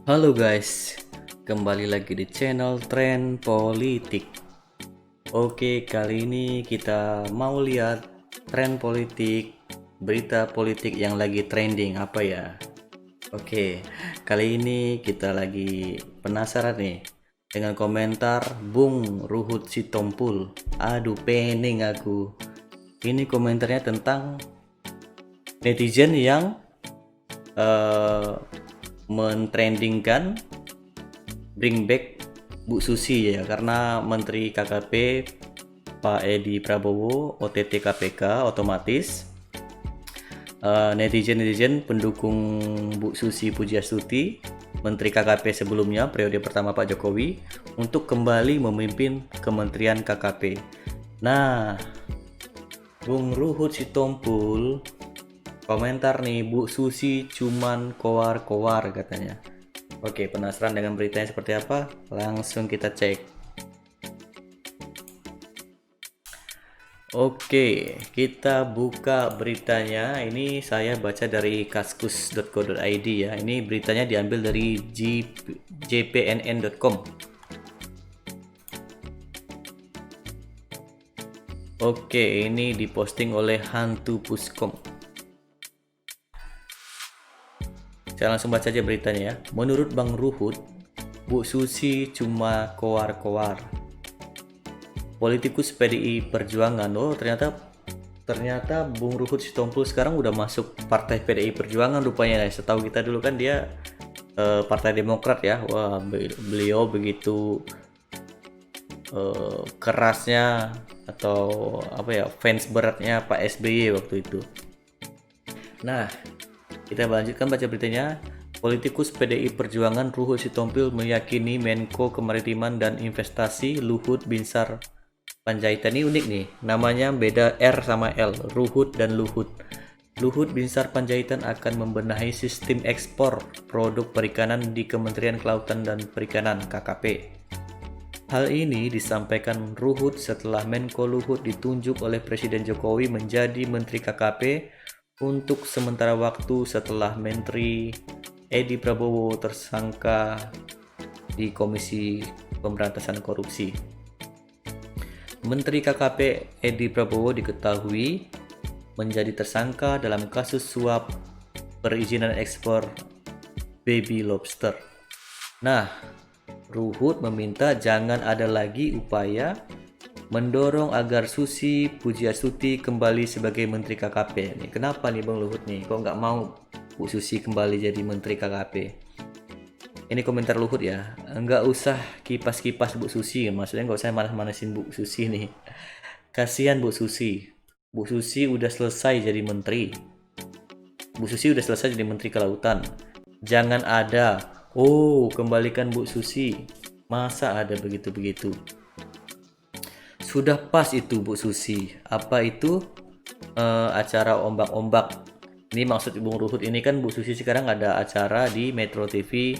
Halo guys, kembali lagi di channel Tren Politik. Oke, kali ini kita mau lihat tren politik, berita politik yang lagi trending apa ya. Oke, kali ini kita lagi penasaran nih dengan komentar Bung Ruhut Sitompul. Aduh, pening aku. Ini komentarnya tentang netizen yang eh, mentrendingkan bring back Bu Susi ya, karena Menteri KKP Pak Edi Prabowo OTT KPK otomatis netizen-netizen pendukung Bu Susi Pujiastuti Menteri KKP sebelumnya periode pertama Pak Jokowi untuk kembali memimpin Kementerian KKP. Nah, Bung Ruhut Sitompul komentar nih, Bu Susi cuman kowar-kowar katanya. Oke, penasaran dengan beritanya seperti apa? Langsung kita cek. Oke, kita buka beritanya. Ini saya baca dari kaskus.co.id ya. Ini beritanya diambil dari jpnn.com. Oke, ini diposting oleh Hantu Puskom. Saya langsung baca aja beritanya ya. Menurut Bang Ruhut, Bu Susi cuma kowar-kowar. Politikus PDI Perjuangan. Oh, ternyata Bung Ruhut Sitompul sekarang udah masuk partai PDI Perjuangan rupanya. Setahu kita dulu kan dia Partai Demokrat ya. Wah, beliau begitu kerasnya atau apa ya, fans beratnya Pak SBY waktu itu. Nah, kita lanjutkan baca beritanya. Politikus PDI Perjuangan Ruhut Sitompul meyakini Menko Kemaritiman dan Investasi Luhut Binsar Panjaitan. Ini unik nih, namanya beda R sama L, Ruhut dan Luhut. Luhut Binsar Panjaitan akan membenahi sistem ekspor produk perikanan di Kementerian Kelautan dan Perikanan (KKP). Hal ini disampaikan Ruhut setelah Menko Luhut ditunjuk oleh Presiden Jokowi menjadi Menteri KKP untuk sementara waktu setelah Menteri Edi Prabowo tersangka di Komisi Pemberantasan Korupsi. Menteri KKP Edi Prabowo diketahui menjadi tersangka dalam kasus suap perizinan ekspor baby lobster. Nah, Ruhut meminta jangan ada lagi upaya mendorong agar Susi Pujiastuti kembali sebagai Menteri KKP. Nih, kenapa nih Bang Luhut nih? Kok nggak mau Bu Susi kembali jadi Menteri KKP? Ini komentar Luhut ya. Nggak usah kipas-kipas Bu Susi. Maksudnya nggak usah manas-manasin Bu Susi nih. Kasihan Bu Susi. Bu Susi udah selesai jadi menteri. Bu Susi udah selesai jadi Menteri Kelautan. Jangan ada, oh kembalikan Bu Susi. Masa ada begitu-begitu? Sudah pas itu Bu Susi. Apa itu? Acara ombak-ombak. Ini maksud Bung Ruhut ini kan Bu Susi sekarang ada acara di Metro TV.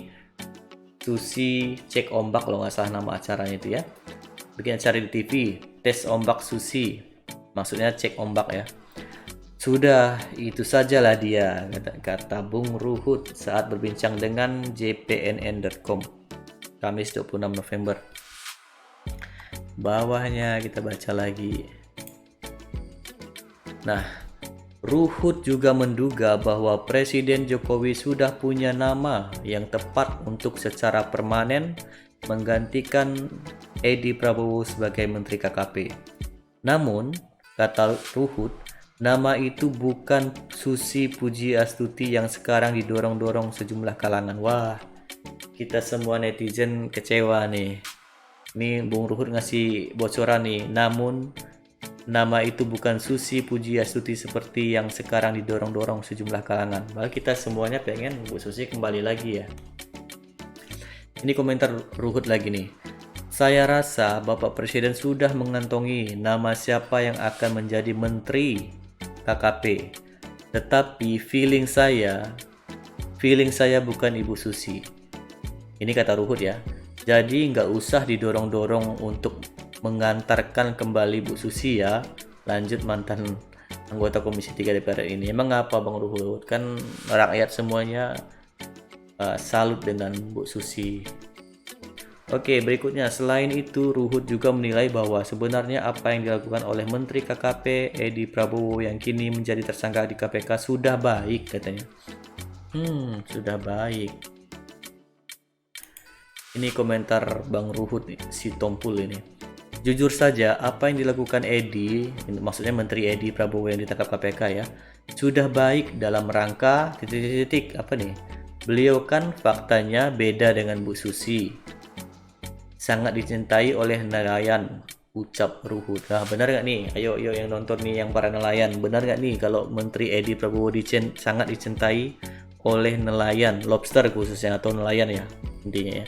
Susi cek ombak kalau nggak salah nama acaranya itu ya. Bikin acara di TV, tes ombak Susi. Maksudnya cek ombak ya. Sudah, itu sajalah dia, kata Bung Ruhut saat berbincang dengan jpnn.com Kamis 26 November. Bawahnya kita baca lagi. Nah, Ruhut juga menduga bahwa Presiden Jokowi sudah punya nama yang tepat untuk secara permanen menggantikan Edi Prabowo sebagai Menteri KKP. Namun, kata Ruhut, nama itu bukan Susi Pujiastuti yang sekarang didorong-dorong sejumlah kalangan. Wah, kita semua netizen kecewa nih. Ini Bung Ruhut ngasih bocoran nih. Namun nama itu bukan Susi Pujiastuti seperti yang sekarang didorong-dorong sejumlah kalangan. Malah kita semuanya pengen Bu Susi kembali lagi ya. Ini komentar Ruhut lagi nih. Saya rasa Bapak Presiden sudah mengantongi nama siapa yang akan menjadi Menteri KKP. Tetapi feeling saya bukan Ibu Susi. Ini kata Ruhut ya. Jadi nggak usah didorong-dorong untuk mengantarkan kembali Bu Susi ya. Lanjut mantan anggota Komisi 3 DPR ini. Emang apa Bang Ruhut? Kan rakyat semuanya salut dengan Bu Susi. Oke, berikutnya selain itu Ruhut juga menilai bahwa sebenarnya apa yang dilakukan oleh Menteri KKP Edi Prabowo yang kini menjadi tersangka di KPK sudah baik katanya. Sudah baik. Ini komentar Bang Ruhut nih, si Tompul ini. Jujur saja, apa yang dilakukan Edi, maksudnya Menteri Edi Prabowo yang ditangkap KPK ya, sudah baik dalam rangka titik-titik apa nih? Beliau kan faktanya beda dengan Bu Susi. Sangat dicintai oleh nelayan, ucap Ruhut. Nah, benar nggak nih? Ayo yang nonton nih, yang para nelayan, benar nggak nih kalau Menteri Edi Prabowo sangat dicintai oleh nelayan, lobster khususnya atau nelayan ya intinya ya.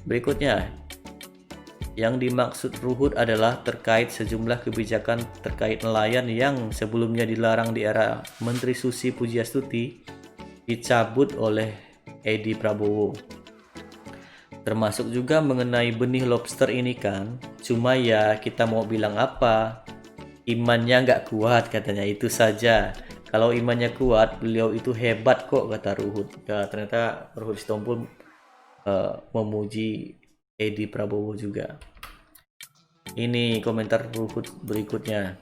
Berikutnya, yang dimaksud Ruhut adalah terkait sejumlah kebijakan terkait nelayan yang sebelumnya dilarang di era Menteri Susi Pujiastuti dicabut oleh Edi Prabowo. Termasuk juga mengenai benih lobster ini kan. Cuma ya kita mau bilang apa, imannya nggak kuat katanya, itu saja. Kalau imannya kuat, beliau itu hebat kok, kata Ruhut. Ya, ternyata Ruhut Sitompul memuji Edi Prabowo juga. Ini komentar Ruhut berikutnya.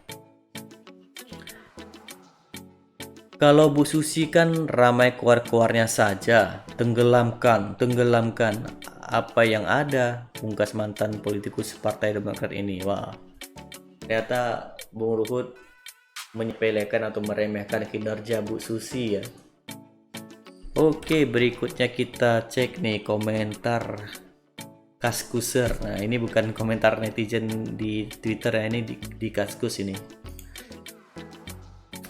Kalau Bu Susi kan ramai keluar-keluarnya saja, tenggelamkan apa yang ada, pungkas mantan politikus Partai Demokrat ini. Wah, ternyata Bung Ruhut menyepelekan atau meremehkan kinerja Bu Susi ya. Oke, berikutnya kita cek nih komentar Kaskuser. Nah, ini bukan komentar netizen di Twitter ya, ini di Kaskus ini.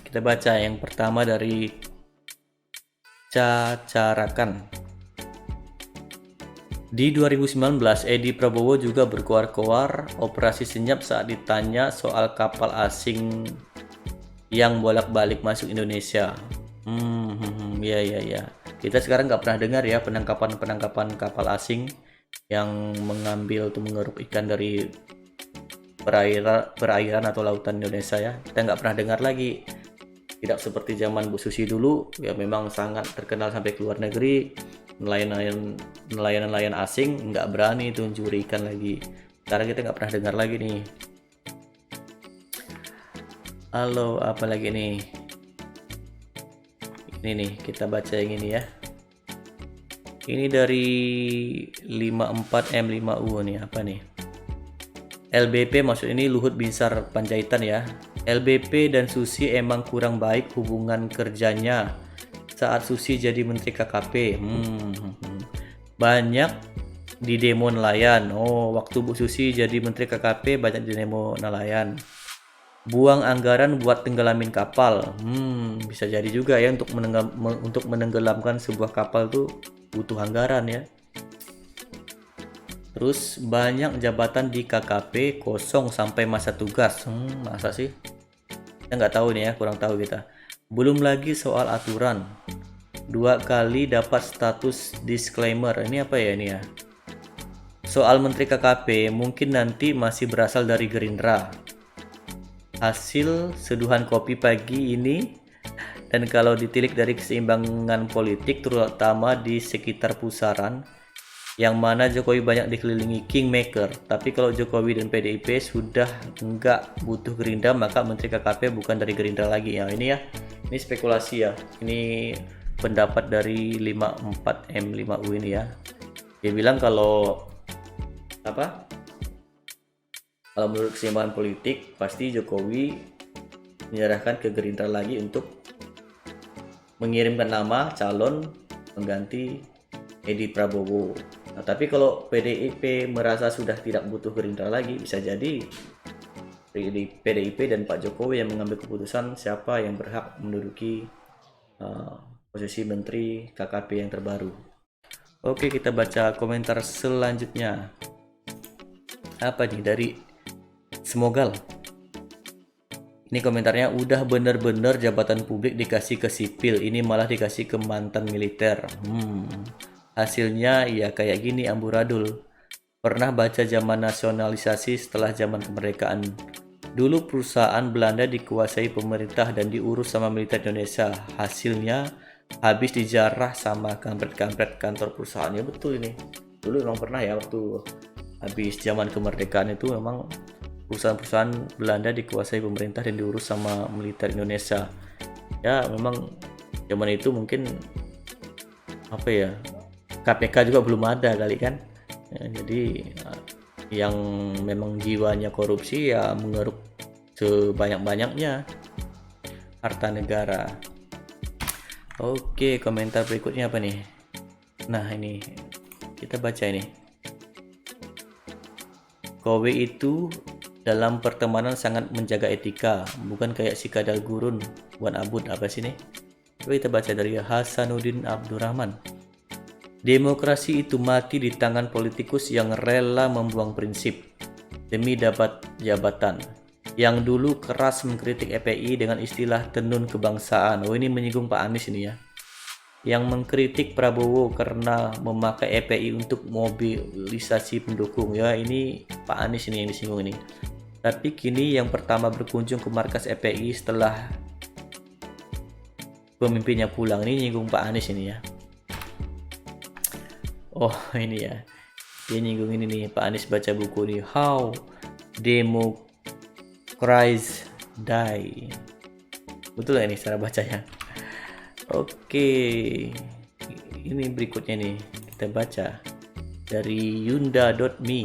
Kita baca yang pertama dari Cacarakan. Di 2019, Edi Prabowo juga berkoar-koar operasi senyap saat ditanya soal kapal asing yang bolak-balik masuk Indonesia. Ya. Kita sekarang nggak pernah dengar ya penangkapan kapal asing yang mengambil atau mengeruk ikan dari perairan atau lautan Indonesia ya. Kita nggak pernah dengar lagi. Tidak seperti zaman Bu Susi dulu, ya memang sangat terkenal sampai ke luar negeri. Nelayan asing nggak berani tuh mencuri ikan lagi. Sekarang kita nggak pernah dengar lagi nih. Halo, apa lagi nih? Ini nih, kita baca yang ini ya. Ini dari 54M5U nih, apa nih? LBP maksud ini Luhut Binsar Panjaitan ya. LBP dan Susi emang kurang baik hubungan kerjanya saat Susi jadi Menteri KKP. Banyak di demo nelayan. Oh, waktu Bu Susi jadi Menteri KKP banyak di demo nelayan. Buang anggaran buat tenggelamin kapal. Bisa jadi juga ya untuk menenggelamkan sebuah kapal tuh butuh anggaran ya. Terus banyak jabatan di KKP kosong sampai masa tugas. Masa sih? Kita nggak tahu nih ya, kurang tahu kita. Belum lagi soal aturan. 2 kali dapat status disclaimer. Ini apa ya ini ya? Soal Menteri KKP mungkin nanti masih berasal dari Gerindra. Hasil seduhan kopi pagi ini, dan kalau ditilik dari keseimbangan politik terutama di sekitar pusaran, yang mana Jokowi banyak dikelilingi kingmaker, tapi kalau Jokowi dan PDIP sudah nggak butuh Gerindra, maka Menteri KKP bukan dari Gerindra lagi ya. Ini ya, ini spekulasi ya, ini pendapat dari 54M5U ini ya. Dia bilang kalau apa? Kalau menurut keseimbangan politik pasti Jokowi menyerahkan ke Gerindra lagi untuk mengirimkan nama calon pengganti Edi Prabowo. Nah, tapi kalau PDIP merasa sudah tidak butuh Gerindra lagi, bisa jadi PDIP dan Pak Jokowi yang mengambil keputusan siapa yang berhak menduduki posisi Menteri KKP yang terbaru. Oke, kita baca komentar selanjutnya. Apa nih dari Semogal? Ini komentarnya, udah bener-bener jabatan publik dikasih ke sipil, ini malah dikasih ke mantan militer. Hasilnya ya kayak gini amburadul. Pernah baca zaman nasionalisasi setelah zaman kemerdekaan. Dulu perusahaan Belanda dikuasai pemerintah dan diurus sama militer Indonesia. Hasilnya habis dijarah sama kampret-kampret kantor perusahaannya. Betul ini. Dulu memang pernah ya, waktu habis zaman kemerdekaan itu memang perusahaan-perusahaan Belanda dikuasai pemerintah dan diurus sama militer Indonesia. Ya memang zaman itu mungkin apa ya, KPK juga belum ada kali kan ya, jadi yang memang jiwanya korupsi ya mengeruk sebanyak-banyaknya harta negara. Oke, komentar berikutnya apa nih? Nah ini kita baca ini. Kowe itu dalam pertemanan sangat menjaga etika, bukan kayak si kadal gurun Wan Abud. Apa sih nih? Coba kita baca dari Hasanuddin Abdurrahman. Demokrasi itu mati di tangan politikus yang rela membuang prinsip demi dapat jabatan. Yang dulu keras mengkritik EPI dengan istilah tenun kebangsaan. Oh, ini menyinggung Pak Anies ini ya. Yang mengkritik Prabowo karena memakai EPI untuk mobilisasi pendukung. Ya, ini Pak Anies ini yang disinggung ini. Tapi kini yang pertama berkunjung ke markas EPI setelah pemimpinnya pulang, ini nyinggung Pak Anies ini ya. Oh ini ya, dia nyinggung ini nih, Pak Anies baca buku nih, How Democracies Die. Betul ya ini cara bacanya. Oke, ini berikutnya nih, kita baca dari yunda.me.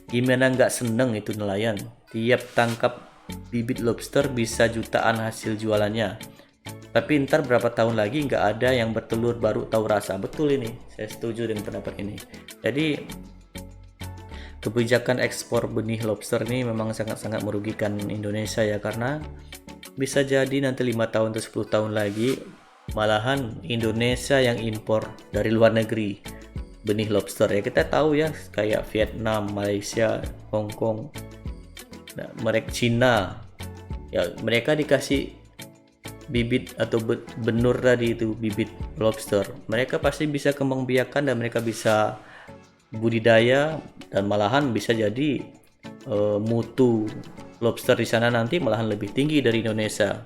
Gimana nggak seneng itu nelayan, tiap tangkap bibit lobster bisa jutaan hasil jualannya. Tapi ntar berapa tahun lagi nggak ada yang bertelur baru tahu rasa. Betul ini, saya setuju dengan pendapat ini. Jadi kebijakan ekspor benih lobster ini memang sangat-sangat merugikan Indonesia ya, karena bisa jadi nanti 5 tahun atau 10 tahun lagi malahan Indonesia yang impor dari luar negeri benih lobster ya. Kita tahu ya, kayak Vietnam, Malaysia, Hong Kong, mereka Cina ya, mereka dikasih bibit atau benur tadi itu, bibit lobster, mereka pasti bisa kembang biakan dan mereka bisa budidaya, dan malahan bisa jadi mutu lobster di sana nanti malahan lebih tinggi dari Indonesia.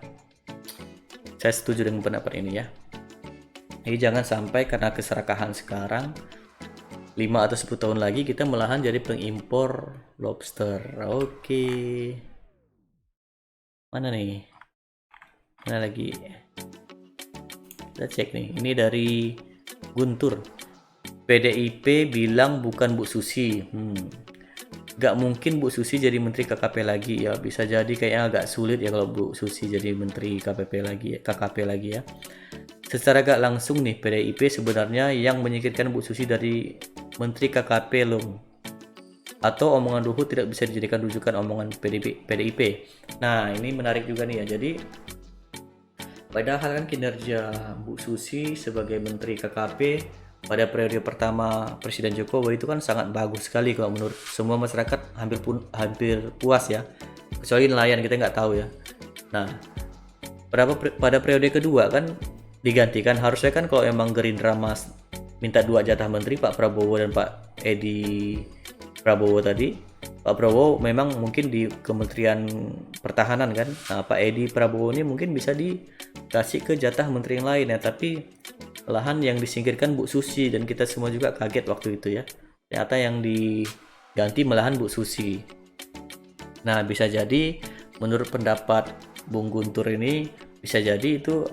Saya setuju dengan pendapat ini ya. Jadi jangan sampai karena keserakahan sekarang 5 atau 10 tahun lagi kita malahan jadi pengimpor lobster. Oke. Mana nih? Mana lagi? Kita cek nih. Ini dari Guntur. PDIP bilang bukan Bu Susi. Gak mungkin Bu Susi jadi Menteri KKP lagi ya. Bisa jadi kayaknya agak sulit ya kalau Bu Susi jadi Menteri KKP lagi ya. Secara gak langsung nih, PDIP sebenarnya yang menyingkirkan Bu Susi dari Menteri KKP loh. Atau omongan Luhut tidak bisa dijadikan rujukan omongan PDIP. Nah ini menarik juga nih ya. Jadi padahal kan kinerja Bu Susi sebagai Menteri KKP pada periode pertama Presiden Jokowi itu kan sangat bagus sekali kalau menurut semua masyarakat, hampir puas ya, kecuali nelayan kita nggak tahu ya. Nah pada periode kedua kan digantikan, harusnya kan kalau emang Gerindra minta 2 jatah menteri, Pak Prabowo dan Pak Edi Prabowo tadi, Pak Prabowo memang mungkin di Kementerian Pertahanan kan. Nah, Pak Edi Prabowo ini mungkin bisa dikasih ke jatah menteri yang lain ya, tapi lahan yang disingkirkan Bu Susi, dan kita semua juga kaget waktu itu ya. Ternyata yang diganti malahan Bu Susi. Nah, bisa jadi menurut pendapat Bung Guntur ini, bisa jadi itu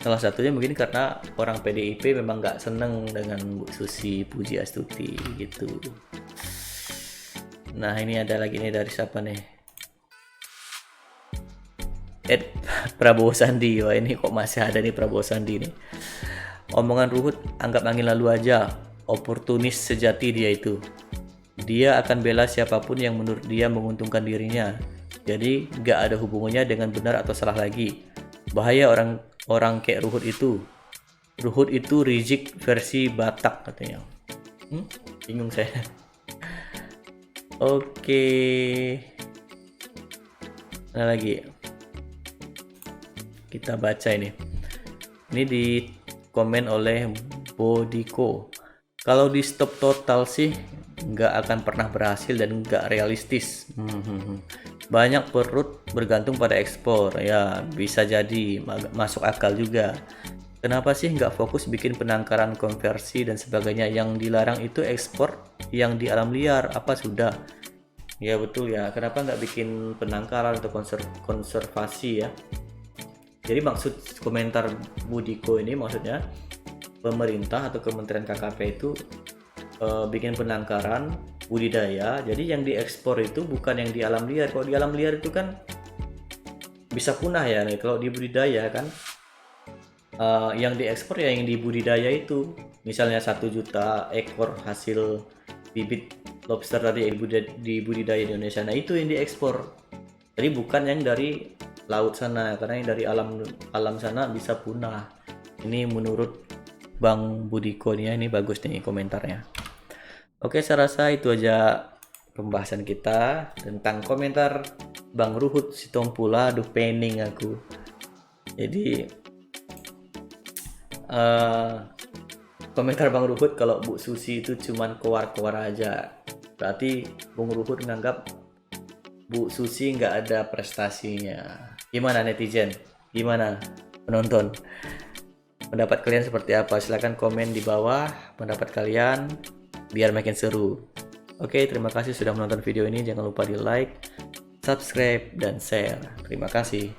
salah satunya mungkin karena orang PDIP memang nggak seneng dengan Bu Susi Pujiastuti gitu. Nah ini ada lagi nih dari siapa nih? Prabowo Sandi. Wah ini kok masih ada nih Prabowo Sandi nih. Omongan Ruhut anggap angin lalu aja. Oportunis sejati dia itu. Dia akan bela siapapun yang menurut dia menguntungkan dirinya. Jadi gak ada hubungannya dengan benar atau salah lagi. Bahaya orang kayak Ruhut itu. Ruhut itu Rizik versi Batak katanya. Bingung saya. Oke. Nah lagi. Kita baca ini. Ini di komen oleh Bodiko. Kalau di stop total sih nggak akan pernah berhasil dan nggak realistis. Banyak perut bergantung pada ekspor. Ya bisa jadi masuk akal juga. Kenapa sih nggak fokus bikin penangkaran, konversi, dan sebagainya? Yang dilarang itu ekspor yang di alam liar, apa sudah? Ya betul ya, kenapa nggak bikin penangkaran atau konservasi ya? Jadi maksud komentar Budiko ini maksudnya pemerintah atau Kementerian KKP itu bikin penangkaran budidaya, jadi yang diekspor itu bukan yang di alam liar. Kalau di alam liar itu kan bisa punah ya, kalau di budidaya kan yang diekspor ya yang di budidaya itu. Misalnya 1 juta ekor hasil bibit lobster tadi yang di budidaya di Indonesia, nah itu yang diekspor. Jadi bukan yang dari laut sana, karena yang dari alam sana bisa punah. Ini menurut Bang Budiko nih ya, ini bagus nih komentarnya. Oke, saya rasa itu aja pembahasan kita tentang komentar Bang Ruhut Sitompula. Aduh, pening aku. Jadi komentar Bang Ruhut kalau Bu Susi itu cuman keluar-keluar aja. Berarti Bung Ruhut menganggap Bu Susi nggak ada prestasinya. Gimana netizen? Gimana penonton? Pendapat kalian seperti apa? Silahkan komen di bawah pendapat kalian biar makin seru. Oke, terima kasih sudah menonton video ini. Jangan lupa di like, subscribe, dan share. Terima kasih.